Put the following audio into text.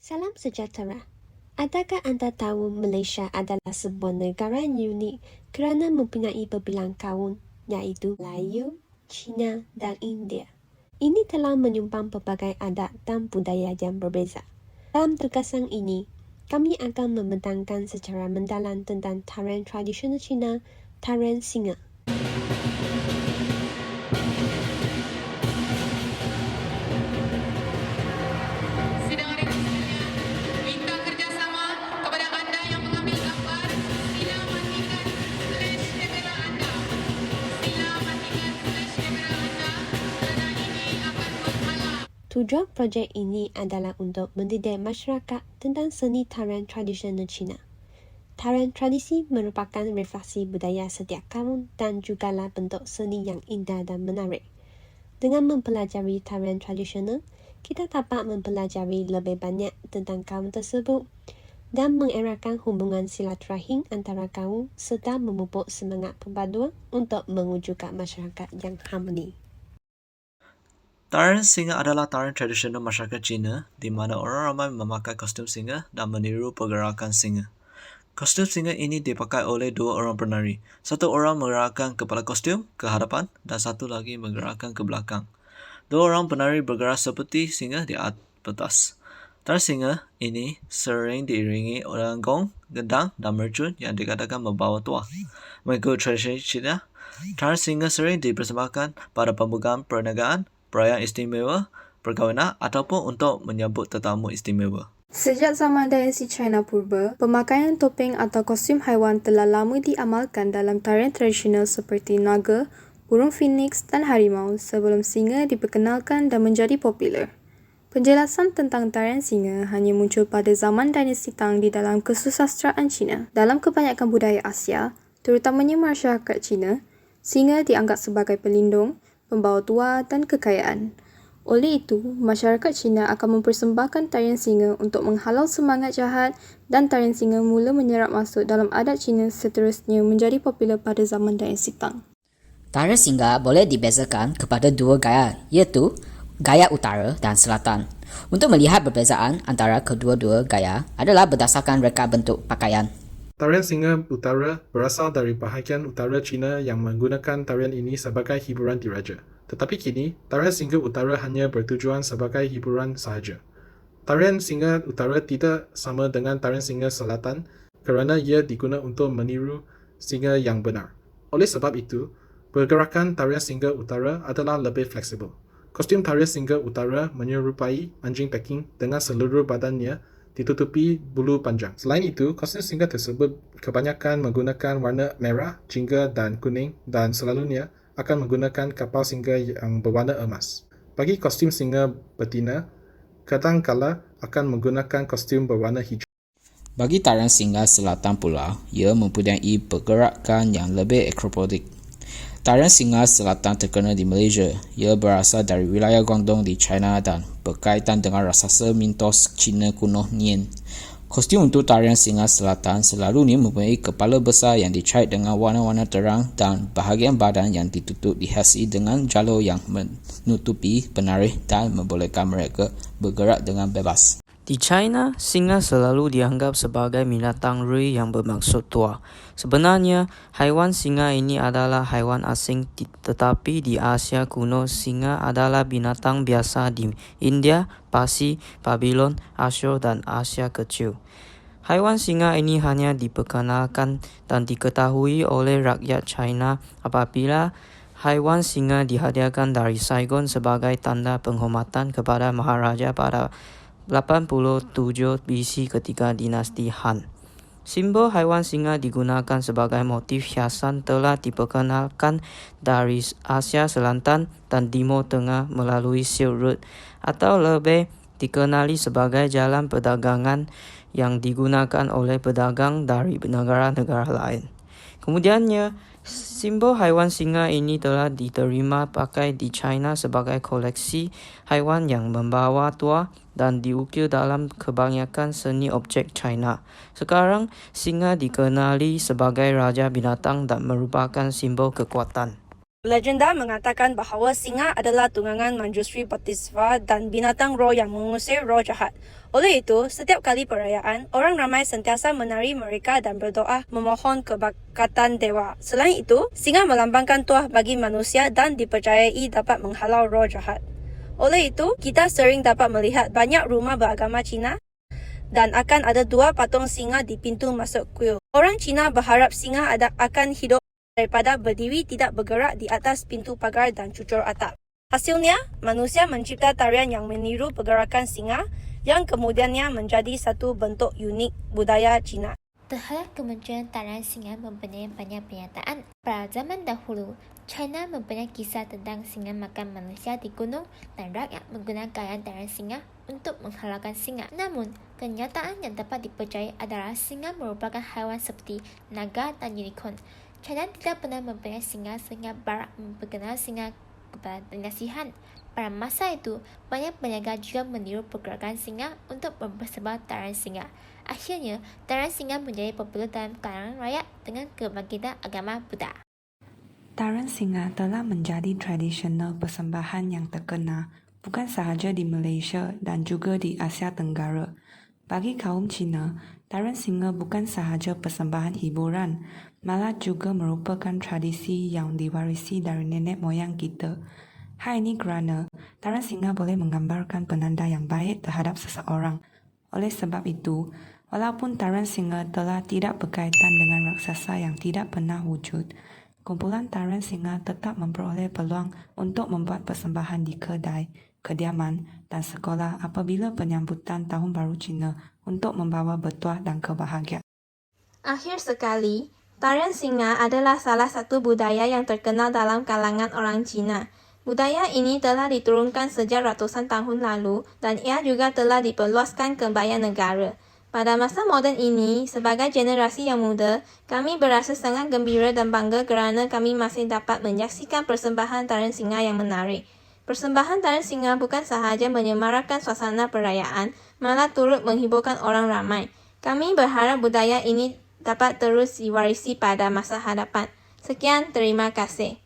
Salam sejahtera. Adakah anda tahu Malaysia adalah sebuah negara yang unik kerana mempunyai berbilang kaum, iaitu Melayu, Cina dan India. Ini telah menyumbang pelbagai adat dan budaya yang berbeza. Dalam terkesan ini, kami akan membentangkan secara mendalam tentang tarian tradisional Cina, tarian Singa. Tujuan projek ini adalah untuk mendidik masyarakat tentang seni tarian tradisional Cina. Tarian tradisi merupakan refleksi budaya setiap kaum dan jugalah bentuk seni yang indah dan menarik. Dengan mempelajari tarian tradisional, kita dapat mempelajari lebih banyak tentang kaum tersebut dan mengeratkan hubungan silaturahim antara kaum serta memupuk semangat perpaduan untuk mewujudkan masyarakat yang harmoni. Tarian Singa adalah tarian tradisional masyarakat Cina di mana orang ramai memakai kostum singa dan meniru pergerakan singa. Kostum singa ini dipakai oleh dua orang penari. Satu orang menggerakkan kepala kostum ke hadapan dan satu lagi menggerakkan ke belakang. Dua orang penari bergerak seperti singa di atas. Tarian singa ini sering diiringi oleh gong, gendang dan mercun yang dikatakan membawa tuah. Mengikut tradisi Cina, tarian singa sering dipersembahkan pada pembukaan perniagaan, perayaan istimewa, perkahwinan ataupun untuk menyambut tetamu istimewa. Sejak zaman dinasti China purba, pemakaian topeng atau kostum haiwan telah lama diamalkan dalam tarian tradisional seperti naga, burung phoenix dan harimau sebelum singa diperkenalkan dan menjadi popular. Penjelasan tentang tarian singa hanya muncul pada zaman dinasti Tang di dalam kesusastraan Cina. Dalam kebanyakan budaya Asia, terutamanya masyarakat Cina, singa dianggap sebagai pelindung, pembawa tuah dan kekayaan. Oleh itu, masyarakat Cina akan mempersembahkan tarian singa untuk menghalau semangat jahat dan tarian singa mula menyerap masuk dalam adat Cina seterusnya menjadi popular pada zaman dinasti Tang. Tarian singa boleh dibezakan kepada dua gaya, iaitu gaya utara dan selatan. Untuk melihat perbezaan antara kedua-dua gaya adalah berdasarkan reka bentuk pakaian. Tarian Singa Utara berasal dari bahagian utara China yang menggunakan tarian ini sebagai hiburan diraja. Tetapi kini, tarian Singa Utara hanya bertujuan sebagai hiburan sahaja. Tarian Singa Utara tidak sama dengan tarian Singa Selatan kerana ia digunakan untuk meniru singa yang benar. Oleh sebab itu, pergerakan tarian Singa Utara adalah lebih fleksibel. Kostum tarian Singa Utara menyerupai anjing Peking dengan seluruh badannya ditutupi bulu panjang. Selain itu, kostum singa tersebut kebanyakan menggunakan warna merah, jingga dan kuning dan selalunya akan menggunakan kapal singa yang berwarna emas. Bagi kostum singa betina, kadangkala akan menggunakan kostum berwarna hijau. Bagi tarian singa selatan pula, ia mempunyai pergerakan yang lebih akrobatik. Tarian singa selatan terkenal di Malaysia. Ia berasal dari wilayah Guangdong di China dan berkaitan dengan raksasa mitos Cina kuno Nian. Kostum untuk tarian singa selatan selalunya mempunyai kepala besar yang dicat dengan warna-warna terang dan bahagian badan yang ditutup dihiasi dengan jalur yang menutupi penari dan membolehkan mereka bergerak dengan bebas. Di China, singa selalu dianggap sebagai binatang rui yang bermaksud tua. Sebenarnya, haiwan singa ini adalah haiwan asing tetapi di Asia kuno singa adalah binatang biasa di India, Parsi, Babylon, Asyur dan Asia Kecil. Haiwan singa ini hanya diperkenalkan dan diketahui oleh rakyat China apabila haiwan singa dihadiahkan dari Saigon sebagai tanda penghormatan kepada Maharaja pada 87 BC ketika dinasti Han. Simbol haiwan singa digunakan sebagai motif hiasan telah diperkenalkan dari Asia Selatan dan Timur Tengah melalui Silk Road atau lebih dikenali sebagai jalan perdagangan yang digunakan oleh pedagang dari negara-negara lain. Kemudiannya, simbol haiwan singa ini telah diterima pakai di China sebagai koleksi haiwan yang membawa tuah dan diukir dalam kebanyakan seni objek China. Sekarang, singa dikenali sebagai raja binatang dan merupakan simbol kekuatan. Legenda mengatakan bahawa singa adalah tunggangan Manjusri Bodhisattva dan binatang roh yang mengusir roh jahat. Oleh itu, setiap kali perayaan, orang ramai sentiasa menari mereka dan berdoa memohon keberkatan dewa. Selain itu, singa melambangkan tuah bagi manusia dan dipercayai dapat menghalau roh jahat. Oleh itu, kita sering dapat melihat banyak rumah beragama Cina dan akan ada 2 patung singa di pintu masuk kuil. Orang Cina berharap singa akan hidup daripada berdiri tidak bergerak di atas pintu pagar dan cucur atap. Hasilnya, manusia mencipta tarian yang meniru pergerakan singa yang kemudiannya menjadi satu bentuk unik budaya Cina. Terhadap kemunculan tarian singa mempunyai banyak pernyataan. Pada zaman dahulu, China mempunyai kisah tentang singa makan manusia di gunung dan rakyat menggunakan gaya tarian singa untuk menghalaukan singa. Namun, kenyataan yang dapat dipercayai adalah singa merupakan haiwan seperti naga dan unicorn. China tidak pernah mempunyai singa sehingga Barat memperkenalkan singa kepada penasihan. Pada masa itu, banyak peniaga juga meniru pergerakan singa untuk mempersembahkan tarian singa. Akhirnya, tarian singa menjadi popular dalam kalangan rakyat dengan kebangkitan agama Buddha. Tarian singa telah menjadi tradisional persembahan yang terkenal bukan sahaja di Malaysia dan juga di Asia Tenggara. Bagi kaum Cina, tarian singa bukan sahaja persembahan hiburan, malah juga merupakan tradisi yang diwarisi dari nenek moyang kita. Hal ini kerana tarian singa boleh menggambarkan penanda yang baik terhadap seseorang. Oleh sebab itu, walaupun tarian singa telah tidak berkaitan dengan raksasa yang tidak pernah wujud, kumpulan tarian singa tetap memperoleh peluang untuk membuat persembahan di kedai, kediaman dan sekolah apabila penyambutan Tahun Baru Cina untuk membawa bertuah dan kebahagiaan. Akhir sekali, tarian singa adalah salah satu budaya yang terkenal dalam kalangan orang Cina. Budaya ini telah diturunkan sejak ratusan tahun lalu dan ia juga telah diperluaskan ke banyak negara. Pada masa moden ini, sebagai generasi yang muda, kami berasa sangat gembira dan bangga kerana kami masih dapat menyaksikan persembahan tarian singa yang menarik. Persembahan tarian singa bukan sahaja menyemarakan suasana perayaan, malah turut menghiburkan orang ramai. Kami berharap budaya ini dapat terus diwarisi pada masa hadapan. Sekian, terima kasih.